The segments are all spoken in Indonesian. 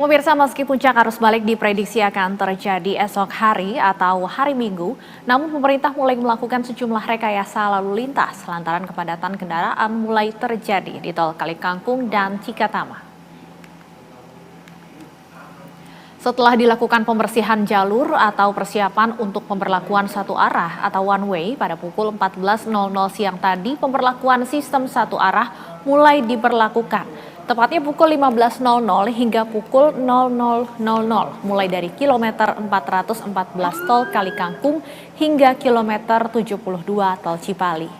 Pemirsa, meski puncak arus balik diprediksi akan terjadi esok hari atau hari Minggu, namun pemerintah mulai melakukan sejumlah rekayasa lalu lintas lantaran kepadatan kendaraan mulai terjadi di tol Kalikangkung dan Cikatama. Setelah dilakukan pembersihan jalur atau persiapan untuk pemberlakuan satu arah atau one way pada pukul 14.00 siang tadi, pemberlakuan sistem satu arah mulai diberlakukan. Tepatnya pukul 15.00 hingga pukul 00.00 mulai dari kilometer 414 tol Kalikangkung hingga kilometer 72 tol Cipali.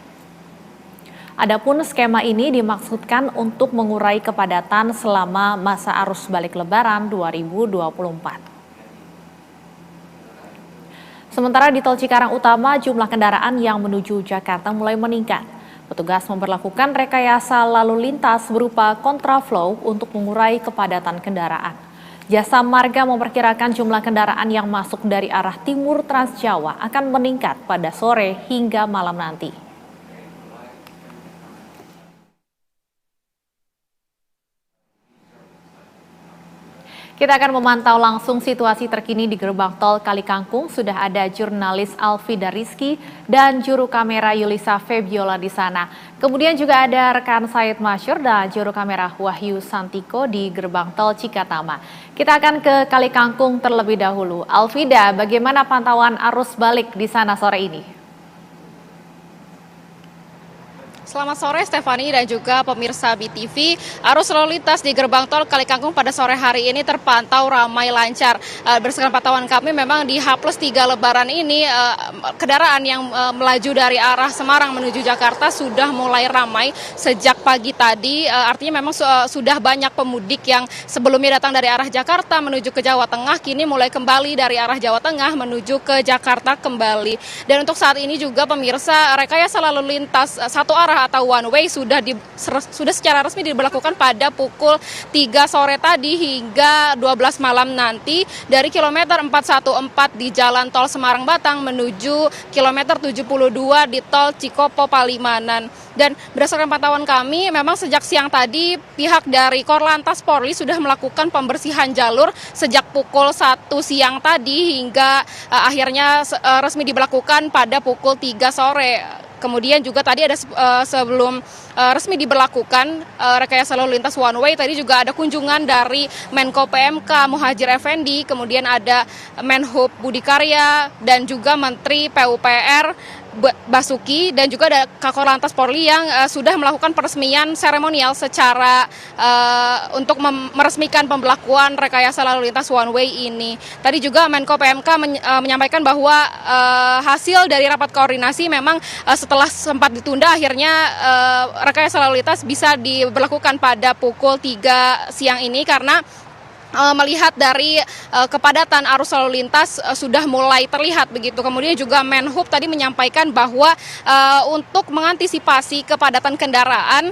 Adapun skema ini dimaksudkan untuk mengurai kepadatan selama masa arus balik Lebaran 2024. Sementara di tol Cikarang Utama, jumlah kendaraan yang menuju Jakarta mulai meningkat. Petugas memberlakukan rekayasa lalu lintas berupa kontraflow untuk mengurai kepadatan kendaraan. Jasa Marga memperkirakan jumlah kendaraan yang masuk dari arah timur Trans Jawa akan meningkat pada sore hingga malam nanti. Kita akan memantau langsung situasi terkini di gerbang tol Kalikangkung. Sudah ada jurnalis Alvida Rizky dan juru kamera Yulisa Febiola di sana. Kemudian juga ada rekan Said Masyur dan juru kamera Wahyu Santiko di gerbang tol Cikatama. Kita akan ke Kalikangkung terlebih dahulu. Alvida, bagaimana pantauan arus balik di sana sore ini? Selamat sore Stefani dan juga pemirsa BTV. Arus lalu lintas di gerbang tol Kalikangkung pada sore hari ini terpantau ramai lancar. Berdasarkan pantauan kami memang di H+3 Lebaran ini kendaraan yang melaju dari arah Semarang menuju Jakarta sudah mulai ramai sejak pagi tadi. Artinya memang sudah banyak pemudik yang sebelumnya datang dari arah Jakarta menuju ke Jawa Tengah kini mulai kembali dari arah Jawa Tengah menuju ke Jakarta kembali. Dan untuk saat ini juga pemirsa, rekayasa lalu lintas satu arah atau one way sudah secara resmi diberlakukan pada pukul 3 sore tadi hingga 12 malam nanti dari kilometer 414 di Jalan Tol Semarang Batang menuju kilometer 72 di Tol Cikopo Palimanan. Dan berdasarkan pantauan kami, memang sejak siang tadi pihak dari Korlantas Polri sudah melakukan pembersihan jalur sejak pukul 1 siang tadi hingga akhirnya resmi diberlakukan pada pukul 3 sore. Kemudian juga tadi ada sebelum resmi diberlakukan rekayasa lalu lintas one way, tadi juga ada kunjungan dari Menko PMK Muhadjir Effendi, kemudian ada Menhub Budi Karya dan juga Menteri PUPR Basuki dan juga ada Kakor Lantas Polri yang sudah melakukan peresmian seremonial secara untuk meresmikan pemberlakuan rekayasa lalu lintas one way ini. Tadi juga Menko PMK menyampaikan bahwa hasil dari rapat koordinasi memang setelah sempat ditunda akhirnya rekayasa lalu lintas bisa diberlakukan pada pukul 3 siang ini karena melihat dari kepadatan arus lalu lintas sudah mulai terlihat begitu. Kemudian juga Menhub tadi menyampaikan bahwa untuk mengantisipasi kepadatan kendaraan,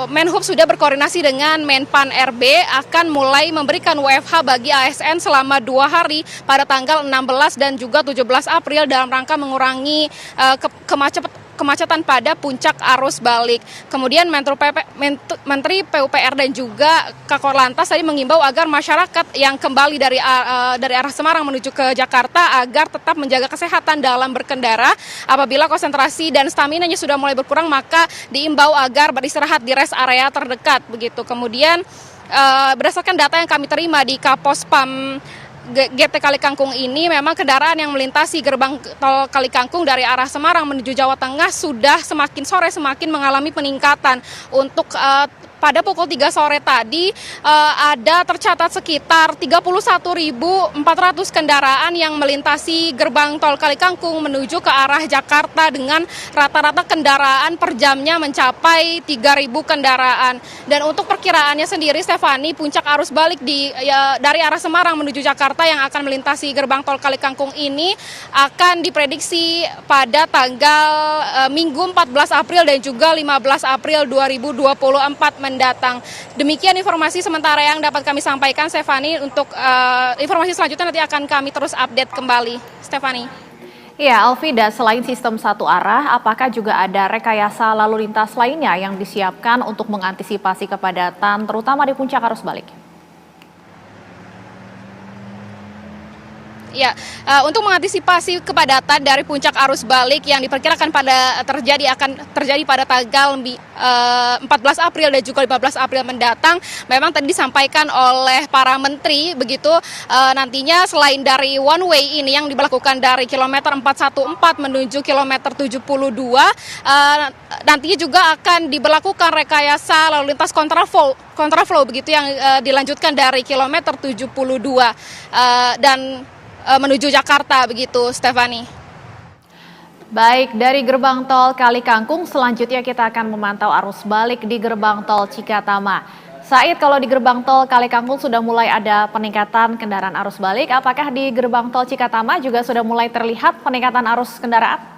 Menhub sudah berkoordinasi dengan Menpan RB akan mulai memberikan WFH bagi ASN selama 2 hari pada tanggal 16 dan juga 17 April dalam rangka mengurangi kemacetan pada puncak arus balik. Kemudian Menteri PUPR dan juga Kakor Lantas tadi mengimbau agar masyarakat yang kembali dari arah Semarang menuju ke Jakarta agar tetap menjaga kesehatan dalam berkendara. Apabila konsentrasi dan staminanya sudah mulai berkurang, maka diimbau agar beristirahat di rest area terdekat begitu. Kemudian berdasarkan data yang kami terima di Kapospam GT Kalikangkung ini, memang kendaraan yang melintasi gerbang tol Kalikangkung dari arah Semarang menuju Jawa Tengah sudah semakin sore semakin mengalami peningkatan. Untuk pada pukul 3 sore tadi ada tercatat sekitar 31.400 kendaraan yang melintasi gerbang tol Kalikangkung menuju ke arah Jakarta dengan rata-rata kendaraan per jamnya mencapai 3.000 kendaraan. Dan untuk perkiraannya sendiri, Stefani, puncak arus balik dari arah Semarang menuju Jakarta yang akan melintasi gerbang tol Kalikangkung ini akan diprediksi pada tanggal Minggu 14 April dan juga 15 April 2024 mendatang. Demikian informasi sementara yang dapat kami sampaikan, Stefani. Untuk informasi selanjutnya nanti akan kami terus update kembali. Stefani. Ya, Alvida, selain sistem satu arah, apakah juga ada rekayasa lalu lintas lainnya yang disiapkan untuk mengantisipasi kepadatan, terutama di puncak arus balik? Ya, untuk mengantisipasi kepadatan dari puncak arus balik yang diperkirakan akan terjadi pada tanggal 14 April dan juga 15 April mendatang, memang tadi disampaikan oleh para menteri begitu, nantinya selain dari one way ini yang diberlakukan dari kilometer 414 menuju kilometer 72, nantinya juga akan diberlakukan rekayasa lalu lintas kontraflow begitu yang dilanjutkan dari kilometer 72 dan menuju Jakarta begitu, Stefani. Baik, dari gerbang tol Kali Kangkung selanjutnya kita akan memantau arus balik di gerbang tol Cikatama. Said, kalau di gerbang tol Kali Kangkung sudah mulai ada peningkatan kendaraan arus balik, apakah di gerbang tol Cikatama juga sudah mulai terlihat peningkatan arus kendaraan?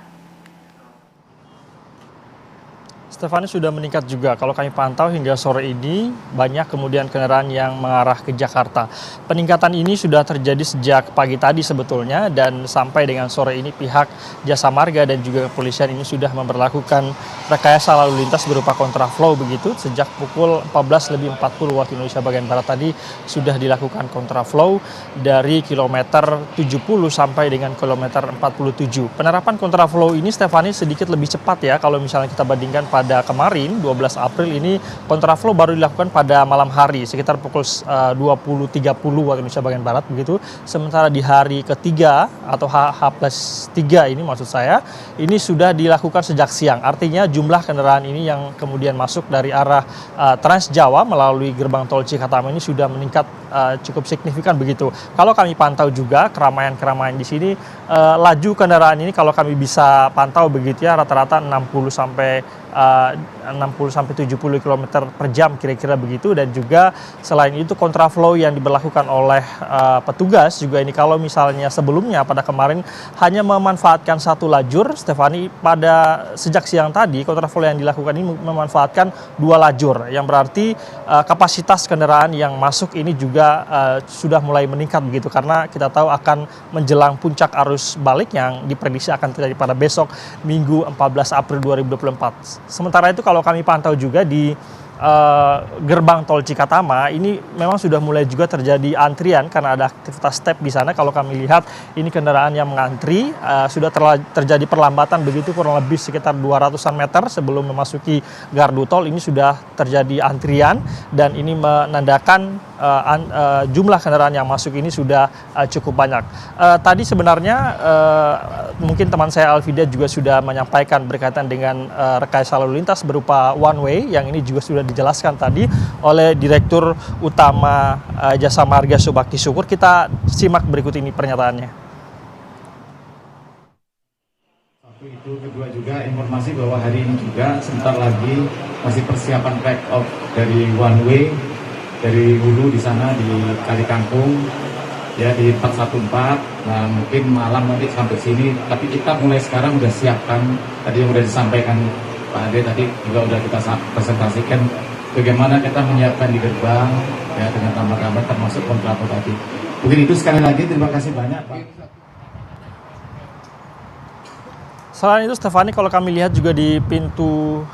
Stefani, sudah meningkat juga. Kalau kami pantau hingga sore ini banyak kemudian kendaraan yang mengarah ke Jakarta. Peningkatan ini sudah terjadi sejak pagi tadi sebetulnya, dan sampai dengan sore ini pihak Jasa Marga dan juga kepolisian ini sudah memperlakukan rekayasa lalu lintas berupa kontraflow begitu. Sejak pukul 14.40 waktu Indonesia bagian Barat tadi sudah dilakukan kontraflow dari kilometer 70 sampai dengan kilometer 47. Penerapan kontraflow ini, Stefani, sedikit lebih cepat ya kalau misalnya kita bandingkan pada kemarin 12 April ini. Kontraflow baru dilakukan pada malam hari sekitar pukul 20.30 waktu Indonesia bagian Barat begitu. Sementara di hari ketiga atau H+3 ini maksud saya, ini sudah dilakukan sejak siang. Artinya jumlah kendaraan ini yang kemudian masuk dari arah Trans Jawa melalui gerbang tol Cikatama ini sudah meningkat cukup signifikan begitu. Kalau kami pantau juga keramaian di sini, laju kendaraan ini kalau kami bisa pantau begitu ya, rata-rata 60 sampai 70 km per jam kira-kira begitu. Dan juga selain itu kontraflow yang diberlakukan oleh petugas juga ini, kalau misalnya sebelumnya pada kemarin hanya memanfaatkan satu lajur, Stefani, pada sejak siang tadi kontraflow yang dilakukan ini memanfaatkan dua lajur, yang berarti kapasitas kendaraan yang masuk ini juga sudah mulai meningkat begitu, karena kita tahu akan menjelang puncak arus balik yang diprediksi akan terjadi pada besok Minggu 14 April 2024. Sementara itu kalau kami pantau juga di gerbang tol Cikatama ini memang sudah mulai juga terjadi antrian karena ada aktivitas step di sana. Kalau kami lihat ini kendaraan yang mengantri, sudah terjadi perlambatan begitu, kurang lebih sekitar 200-an meter sebelum memasuki gardu tol ini sudah terjadi antrian, dan ini menandakan jumlah kendaraan yang masuk ini sudah cukup banyak. Tadi sebenarnya mungkin teman saya Alvida juga sudah menyampaikan berkaitan dengan rekayasa lalu lintas berupa one way, yang ini juga sudah dijelaskan tadi oleh Direktur Utama Jasa Marga Subakti Syukur. Kita simak berikut ini pernyataannya. Satu itu, kedua juga informasi bahwa hari ini juga sebentar lagi masih persiapan take off dari one way dari hulu di sana di Kali Kangkung ya, di 414. Nah, mungkin malam nanti sampai sini, tapi kita mulai sekarang udah siapkan tadi yang udah disampaikan Pak Ade tadi juga udah kita presentasikan bagaimana kita menyiapkan di gerbang ya, dengan tambah-tambah termasuk kontraflow tadi. Mungkin itu, sekali lagi terima kasih banyak Pak. Selain itu, Stefani, kalau kami lihat juga di pintu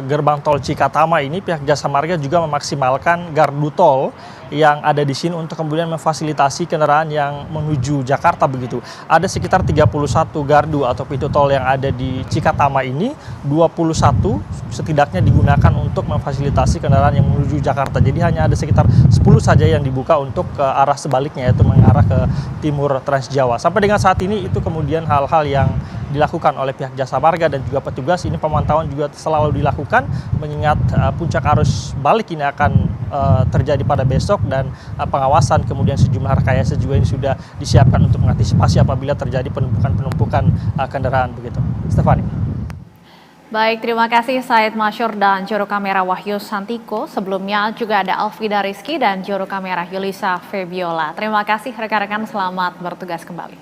gerbang tol Cikatama ini, pihak Jasa Marga juga memaksimalkan gardu tol yang ada di sini untuk kemudian memfasilitasi kendaraan yang menuju Jakarta begitu. Ada sekitar 31 gardu atau pintu tol yang ada di Cikatama ini, 21 setidaknya digunakan untuk memfasilitasi kendaraan yang menuju Jakarta. Jadi hanya ada sekitar 10 saja yang dibuka untuk ke arah sebaliknya, yaitu mengarah ke timur Trans Jawa. Sampai dengan saat ini itu kemudian hal-hal yang dilakukan oleh pihak Jasa Marga dan juga petugas. Ini pemantauan juga selalu dilakukan mengingat puncak arus balik ini akan terjadi pada besok, dan pengawasan kemudian sejumlah rekayasa juga ini sudah disiapkan untuk mengantisipasi apabila terjadi penumpukan kendaraan begitu. Stefani. Baik, terima kasih Said Masyur dan juru kamera Wahyu Santiko. Sebelumnya juga ada Alvida Rizky dan juru kamera Yulisa Febiola. Terima kasih rekan-rekan, selamat bertugas kembali.